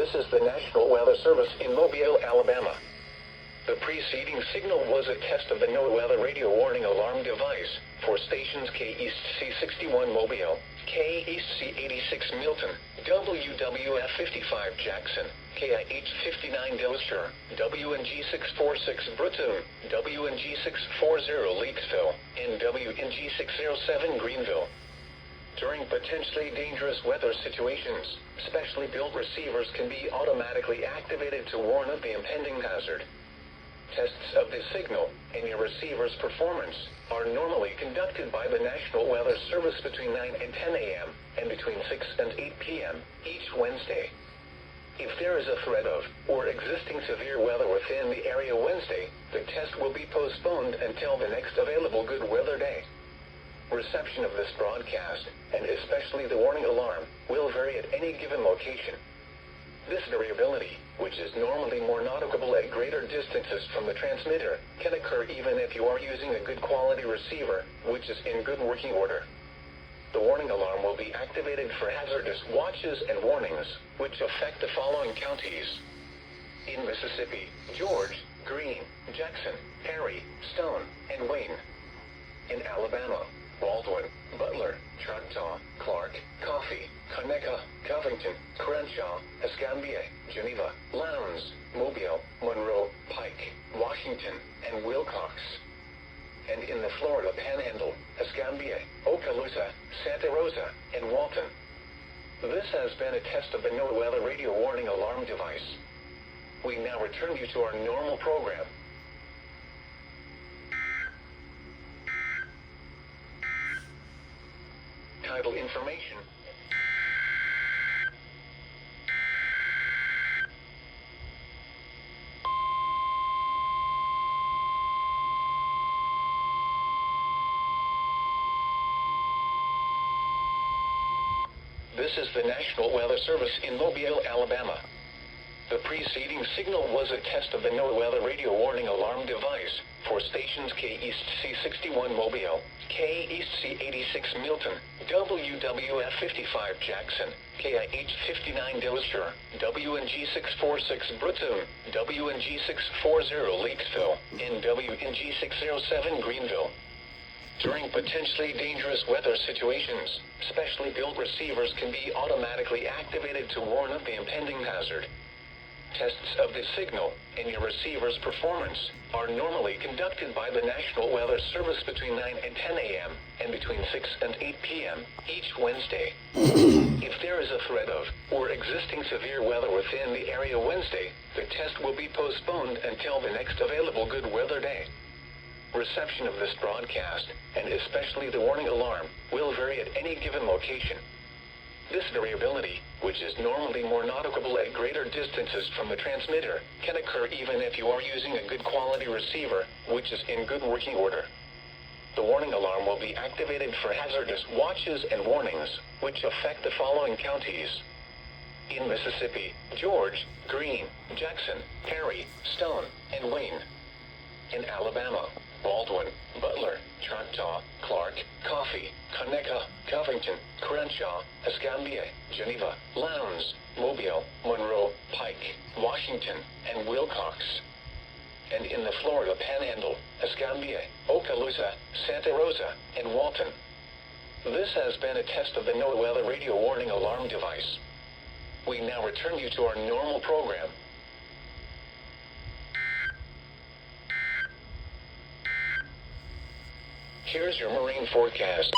This is the National Weather Service in Mobile, Alabama. The preceding signal was a test of the NOAA weather radio warning alarm device for stations KEC61 Mobile, KEC86 Milton, WWF55 Jackson, KIH59 Dilshire, WNG646 Brutton, WNG640 Leakesville, and WNG607 Greenville. During potentially dangerous weather situations, specially built receivers can be automatically activated to warn of the impending hazard. Tests of this signal and your receiver's performance are normally conducted by the National Weather Service between 9 and 10 a.m. and between 6 and 8 p.m. each Wednesday. If there is a threat of or existing severe weather within the area Wednesday, the test will be postponed until the next available good weather day. Reception of this broadcast, and especially the warning alarm, will vary at any given location. This variability, which is normally more noticeable at greater distances from the transmitter, can occur even if you are using a good quality receiver, which is in good working order. The warning alarm will be activated for hazardous watches and warnings, which affect the following counties: in Mississippi, George, Greene, Jackson, Perry, Stone, and Wayne. In Alabama, Baldwin, Butler, Choctaw, Clark, Coffee, Conecuh, Covington, Crenshaw, Escambia, Geneva, Lowndes, Mobile, Monroe, Pike, Washington, and Wilcox. And in the Florida Panhandle, Escambia, Okaloosa, Santa Rosa, and Walton. This has been a test of the NOAA weather radio warning alarm device. We now return you to our normal program. Title information. This is the National Weather Service in Mobile, Alabama. The preceding signal was a test of the NOAA weather radio warning alarm device for stations KEC61 Mobile, KEC86 Milton, WWF55 Jackson, KIH59 Dilshire, WNG646 Brutton, WNG640 Leakesville, and WNG607 Greenville. During potentially dangerous weather situations, specially built receivers can be automatically activated to warn of the impending hazard. Tests of this signal and your receiver's performance are normally conducted by the National Weather Service between 9 and 10 a.m. and between 6 and 8 p.m. each Wednesday. If there is a threat of or existing severe weather within the area Wednesday, the test will be postponed until the next available good weather day. Reception of this broadcast, and especially the warning alarm, will vary at any given location. This variability, which is normally more noticeable at greater distances from the transmitter, can occur even if you are using a good quality receiver, which is in good working order. The warning alarm will be activated for hazardous watches and warnings, which affect the following counties: in Mississippi, George, Greene, Jackson, Perry, Stone, and Wayne. In Alabama, Baldwin, Butler, Choctaw, Clark, Coffee, Conecuh, Covington, Crenshaw, Escambia, Geneva, Lowndes, Mobile, Monroe, Pike, Washington, and Wilcox. And in the Florida Panhandle, Escambia, Okaloosa, Santa Rosa, and Walton. This has been a test of the NOAA weather radio warning alarm device. We now return you to our normal program. Here's your marine forecast.